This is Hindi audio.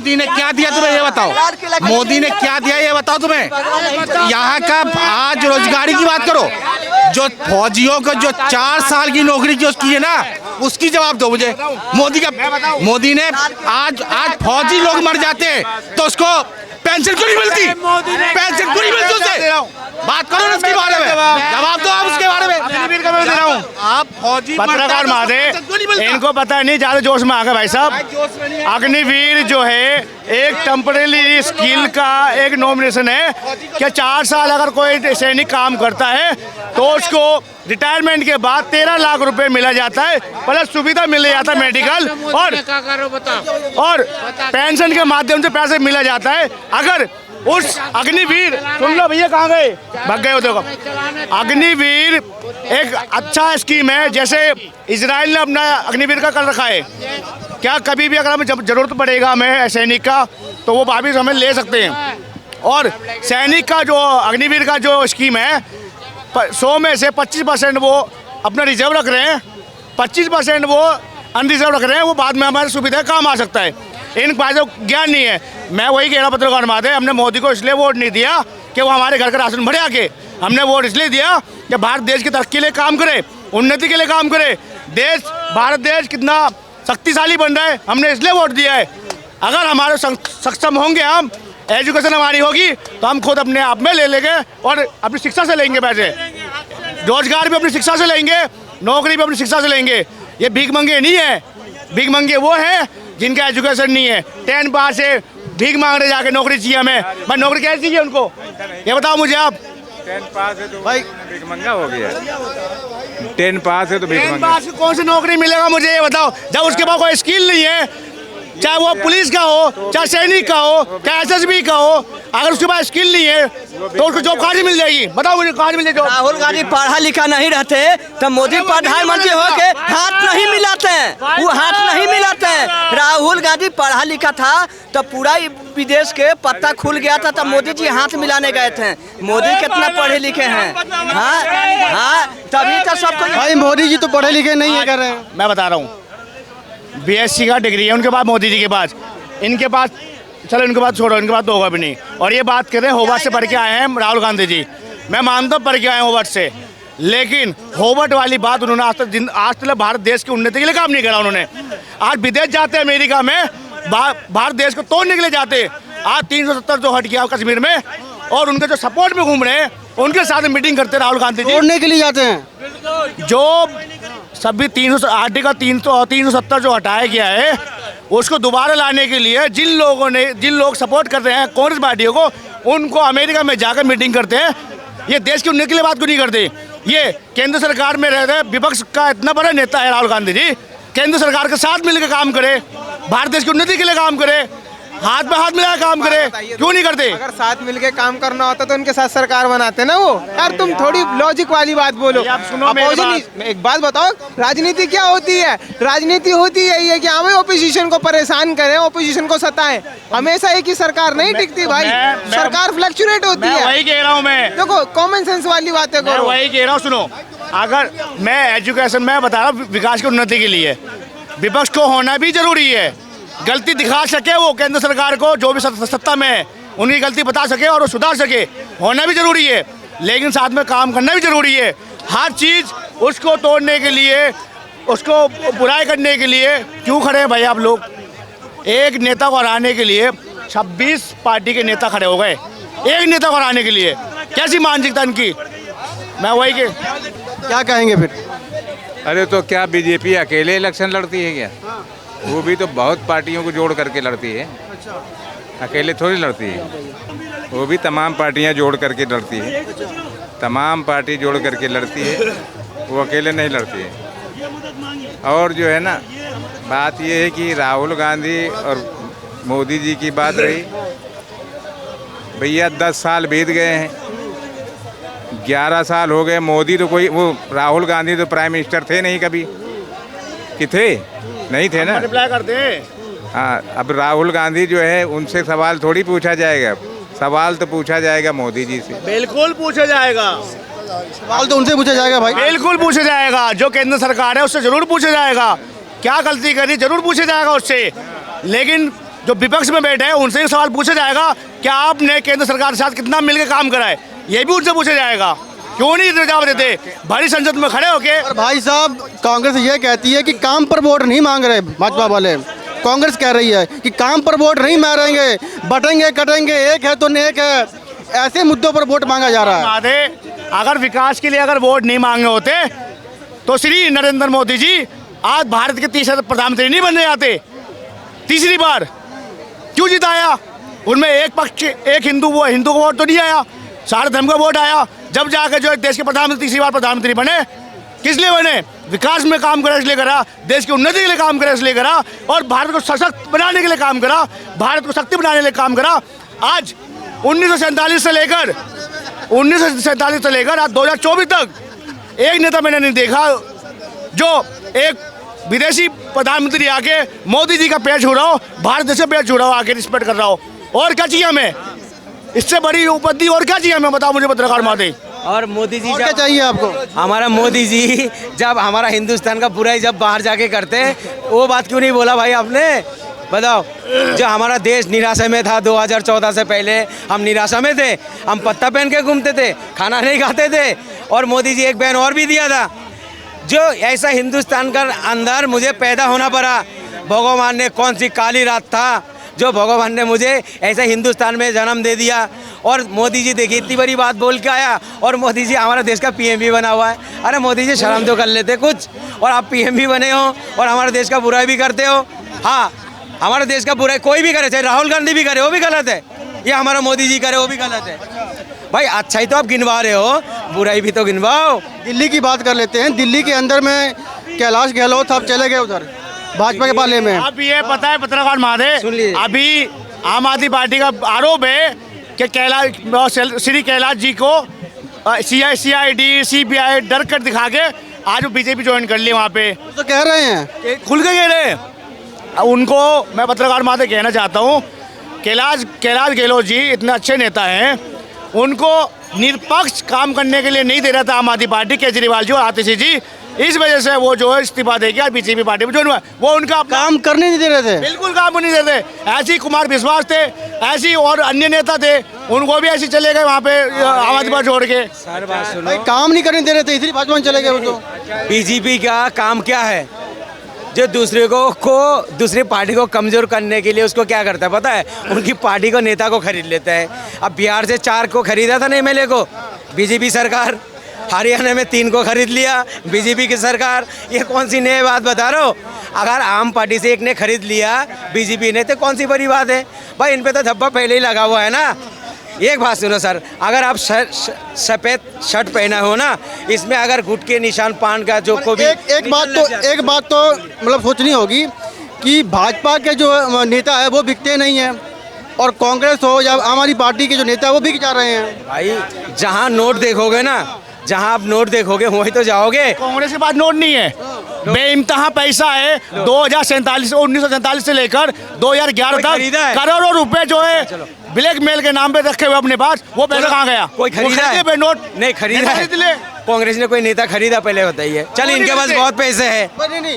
मोदी ने क्या दिया तुम्हें ये बताओ, मोदी ने क्या दिया ये बताओ तुम्हें। यहाँ का आज रोजगारी की बात करो, जो फौजियों को जो 4 साल की नौकरी की है ना, उसकी जवाब दो मुझे। मोदी ने आज फौजी लोग मर जाते हैं तो उसको पेंशन क्यों नहीं मिलती, पेंशन क्यों नहीं मिलती उसे, बात करो ना उसके बारे में, जवाब दो आप उसके बारे में। आप फौजी पत्रकार महोदय, इनको पता नहीं, ज्यादा जोश में आ गए भाई साहब। अग्निवीर जो है एक टेम्परेरी स्किल का एक नॉमिनेशन है कि 4 साल अगर कोई सैनिक काम करता है तो उसको रिटायरमेंट के बाद 13 लाख रुपए मिला जाता है, प्लस सुविधा मिल जाता है मेडिकल और पेंशन के माध्यम से पैसे मिला जाता है। अगर उस अग्निवीर, सुन लो भैया कहाँ गए, भाग गए हो देखो। अग्निवीर एक अच्छा स्कीम है, जैसे इजराइल ने अपना अग्निवीर का कर रखा है। क्या कभी भी अगर हमें जरूरत पड़ेगा हमें सैनिक का तो वो वापिस हमें ले सकते हैं। और सैनिक का जो अग्निवीर का जो स्कीम है 100 में से 25% वो अपना रिजर्व रख रहे हैं, 25% वो अनरिजर्व रख रहे हैं, वो बाद में हमारी सुविधा काम आ सकता है। इन बातों को ज्ञान नहीं है। मैं वही कह रहा पत्रकार महोदय, हमने मोदी को इसलिए वोट नहीं दिया कि वो हमारे घर का राशन भरे आके, हमने वोट इसलिए दिया कि भारत देश की तरक्की के लिए काम करे, उन्नति के लिए काम करे। भारत देश कितना शक्तिशाली बन रहा है, हमने इसलिए वोट दिया है। अगर हमारे सक्षम होंगे, हम एजुकेशन हमारी होगी तो हम खुद अपने आप में ले लेंगे और अपनी शिक्षा से लेंगे पैसे, रोजगार भी अपनी शिक्षा से लेंगे, नौकरी भी अपनी शिक्षा से लेंगे। ये भीख मंगे नहीं है, भीख मंगे वो हैं जिनका एजुकेशन नहीं है, 10 पास है, भीख मांग रहे जाके नौकरी चाहिए हमें। भाई नौकरी कैसे चाहिए उनको, ये बताओ मुझे आप। 10 पास है तो भाई भीख मंगा हो गया, 10 पास है तो भीख मंगा। 10 पास कौन सी नौकरी मिलेगा मुझे ये बताओ, जब उसके पास कोई स्किल नहीं है, चाहे वो पुलिस का हो, चाहे सैनिक का हो, चाहे SSB का हो, अगर उसके पास स्किल नहीं है तो उसको जॉब कहाँ से मिल जाएगी, बताओ मुझे कहाँ से मिल जाएगी। राहुल गांधी पढ़ा लिखा नहीं रहते तो मोदी प्रधानमंत्री होके हाथ नहीं मिलाते हैं, वो हाथ नहीं मिलाते हैं। राहुल गांधी पढ़ा लिखा था तो पूरा विदेश के पत्ता खुल गया था, तब मोदी जी हाथ मिलाने गए थे। मोदी कितना पढ़े लिखे हैं, हाँ तभी तो सबको। भाई मोदी जी तो पढ़े लिखे नहीं है कर रहे हैं। मैं बता रहा हूँ, BSc का डिग्री है उनके पास, मोदी जी के पास, इनके पास, चलो इनके पास छोड़ो, इनके पास तो होगा भी नहीं। और ये बात करें होवर्ट से पढ़ के आए हैं राहुल गांधी जी, मैं मानता हूँ पढ़ के आए हैं होवर्ट से, लेकिन होवर्ट वाली बात उन्होंने आज तक भारत देश की उन्नति के लिए काम नहीं करा। उन्होंने आज विदेश जाते हैं अमेरिका में, भारत देश को तोड़ने के लिए जाते। आज 370 जो हट गया कश्मीर में, और उनके जो सपोर्ट में घूम रहे हैं उनके साथ मीटिंग करते राहुल गांधी जी, तोड़ने के लिए जाते हैं। जो सभी 300 370 जो हटाया गया है उसको दोबारा लाने के लिए जिन लोग सपोर्ट कर रहे हैं कांग्रेस पार्टियों को, उनको अमेरिका में जाकर मीटिंग करते हैं। ये देश की उन्नति के लिए बात क्यों नहीं करते। ये केंद्र सरकार में रहते विपक्ष का इतना बड़ा नेता है राहुल गांधी जी, केंद्र सरकार के साथ मिलकर काम करे, भारत देश की उन्नति के लिए काम करे, हाथ में हाथ मिला काम करे, क्यों नहीं करते। अगर साथ मिलके काम करना होता तो उनके साथ सरकार बनाते ना वो। यार तुम थोड़ी लॉजिक वाली बात बोलो। एक बात बताओ, राजनीति क्या होती है। राजनीति होती है ये कि हमें ओपोजिशन को परेशान करें, ओपोजिशन को सताएं। हमेशा एक ही सरकार नहीं टिकती भाई, सरकार फ्लक्चुएट होती है। वही कह रहा हूँ मैं, देखो कॉमन सेंस वाली बातें करो। वही कह रहा हूँ, सुनो, अगर मैं एजुकेशन में बता रहा हूँ विकास की उन्नति के लिए विपक्ष को होना भी जरूरी है, गलती दिखा सके वो केंद्र सरकार को, जो भी सत्ता में है उनकी गलती बता सके और वो सुधार सके, होना भी जरूरी है, लेकिन साथ में काम करना भी जरूरी है। हर चीज़ उसको तोड़ने के लिए, उसको बुराई करने के लिए क्यों खड़े हैं भाई आप लोग। एक नेता को हराने के लिए 26 पार्टी के नेता खड़े हो गए, एक नेता को हराने के लिए, कैसी मानसिकता इनकी। मैं वही के क्या कहेंगे फिर। अरे तो क्या बीजेपी अकेले इलेक्शन लड़ती है क्या, वो भी तो बहुत पार्टियों को जोड़ करके लड़ती है, अकेले थोड़ी लड़ती है, वो भी तमाम पार्टियां जोड़ करके लड़ती है, तमाम पार्टी जोड़ करके लड़ती है, वो अकेले नहीं लड़ती है। और जो है ना, बात ये है कि राहुल गांधी और मोदी जी की बात रही, भैया 10 साल बीत गए हैं, 11 साल हो गए। मोदी तो कोई, वो राहुल गांधी तो प्राइम मिनिस्टर थे नहीं कभी, कि थे नहीं थे ना, रिप्लाई करते। हाँ, अब राहुल गांधी जो है उनसे सवाल थोड़ी पूछा जाएगा, सवाल तो पूछा जाएगा मोदी जी से। बिल्कुल पूछा जाएगा, सवाल तो उनसे पूछा जाएगा भाई, बिल्कुल पूछा जाएगा। जो केंद्र सरकार है उससे जरूर पूछा जाएगा, क्या गलती करी जरूर पूछा जाएगा उससे। लेकिन जो विपक्ष में बैठे हैं उनसे भी सवाल पूछा जाएगा कि आपने केंद्र सरकार के साथ कितना मिलकर काम करा है, ये भी उनसे पूछा जाएगा। क्यों नहीं जवाब देते भारी संसद में खड़े होके। और भाई साहब, कांग्रेस ये कहती है कि काम पर वोट नहीं मांग रहे भाजपा वाले। कांग्रेस कह रही है कि काम पर वोट नहीं मारेंगे, बटेंगे कटेंगे, एक है तो नेक है, ऐसे मुद्दों पर वोट मांगा जा रहा है। अगर विकास के लिए अगर वोट नहीं मांगे होते तो श्री नरेंद्र मोदी जी आज भारत के तीसरे प्रधानमंत्री नहीं बनने जाते। तीसरी बार क्यों जिताया? उनमें एक पक्ष, एक हिंदू का वोट तो नहीं आया, सारे धर्म का वोट आया। जब जाकर जो देश के प्रधानमंत्री तीसरी बार प्रधानमंत्री बने, किस लिए बने? विकास में काम करा इसलिए करा, देश की उन्नति के लिए काम करा इसलिए करा, और भारत को सशक्त बनाने के लिए काम करा, भारत को शक्ति बनाने के लिए काम करा। आज 1947 से लेकर आज 2024 तक एक नेता मैंने नहीं देखा जो एक विदेशी प्रधानमंत्री आके मोदी जी का पैर छू रहा हो, भारत देश का पैर छू रहा हो, आके रिस्पेक्ट कर रहा हो। और क्या चाहिए हमें? इससे बड़ी उपलब्धि और क्या चाहिए हमें? बताओ मुझे पत्रकार महोदय। और मोदी जी और क्या चाहिए आपको? हमारा मोदी जी जब हमारा हिंदुस्तान का बुराई जब बाहर जाके करते, वो बात क्यों नहीं बोला भाई आपने? बताओ, जो हमारा देश निराशा में था 2014 से पहले, हम निराशा में थे, हम पत्ता पहन के घूमते थे, खाना नहीं खाते थे, और मोदी जी एक बहन और भी दिया था। जो ऐसा हिंदुस्तान का अंदर मुझे पैदा होना पड़ा, भगवान ने कौन सी काली रात था जो भगवान ने मुझे ऐसे हिंदुस्तान में जन्म दे दिया। और मोदी जी देखिए इतनी बड़ी बात बोल के आया, और मोदी जी हमारा देश का पीएम भी बना हुआ है। अरे मोदी जी शर्म तो कर लेते कुछ, और आप पीएम भी बने हो और हमारे देश का बुराई भी करते हो। हाँ, हमारे देश का बुराई कोई भी करे, चाहे राहुल गांधी भी करे वो भी गलत है, ये हमारा मोदी जी करे वो भी गलत है। भाई अच्छा ही तो आप गिनवा रहे हो, बुराई भी तो गिनवाओ। दिल्ली की बात कर लेते हैं। दिल्ली के अंदर में कैलाश गहलोत साहब चले गए उधर भाजपा के पाले में। अब ये पता है पत्रकार महोदय, अभी आम आदमी पार्टी का आरोप है कि श्री कैलाश जी को CID CBI डर कर दिखा के आज वो बीजेपी ज्वाइन कर ली। वहाँ पे तो कह रहे हैं, खुल के कह रहे हैं। उनको मैं पत्रकार महोदय कहना चाहता हूँ, कैलाश गहलोत जी इतने अच्छे नेता हैं, उनको निष्पक्ष काम करने के लिए नहीं दे रहा था आम आदमी पार्टी, केजरीवाल जी और आतिशी जी, इस वजह से वो जो है इस्तीफा देके बीजेपी पार्टी में ज्वाइन हुआ। वो उनका काम करने नहीं दे रहे थे, बिल्कुल काम नहीं देते। ऐसे ही कुमार विश्वास थे, ऐसी और अन्य नेता थे, उनको भी ऐसे चले गए वहाँ पे आम आदमी पार्टी छोड़ के। सर बात सुनो, भाई काम नहीं करने दे रहे थे इसलिए भाजपा में चले गए वो तो। बीजेपी का काम क्या है? जो दूसरी पार्टी को कमजोर करने के लिए उसको क्या करता है पता है? उनकी पार्टी को नेता को खरीद लेता है। अब बिहार से 4 को खरीदा था ना MLA को बीजेपी सरकार, हरियाणा में 3 को खरीद लिया बीजेपी की सरकार। ये कौन सी नई बात बता रहे हो? अगर आम पार्टी से एक ने खरीद लिया बीजेपी ने तो कौन सी बड़ी बात है भाई? इन पे तो धब्बा पहले ही लगा हुआ है ना। एक बात सुनो सर, अगर आप सफ़ेद शर्ट पहना हो ना, इसमें अगर घुट के निशान पान का जो को भी एक बात तो मतलब सोचनी होगी कि भाजपा के जो नेता है वो बिकते नहीं हैं, और कांग्रेस हो या आम आदमी पार्टी के जो नेता है वो बिक जा रहे हैं। भाई जहाँ नोट देखोगे ना, जहाँ आप नोट देखोगे वहीं तो जाओगे। कांग्रेस के पास नोट नहीं है, बेइंतहा पैसा है। 1947 से लेकर 2011 तक करोड़ों रुपए जो है ब्लैक मेल के नाम पे रखे हुए अपने पास, वो पैसा कहाँ गया? कोई खरीदा है? नोट नहीं खरीदा है। कांग्रेस ने कोई नेता खरीदा पहले बताइए? चल इनके पास बहुत पैसे है। नहीं,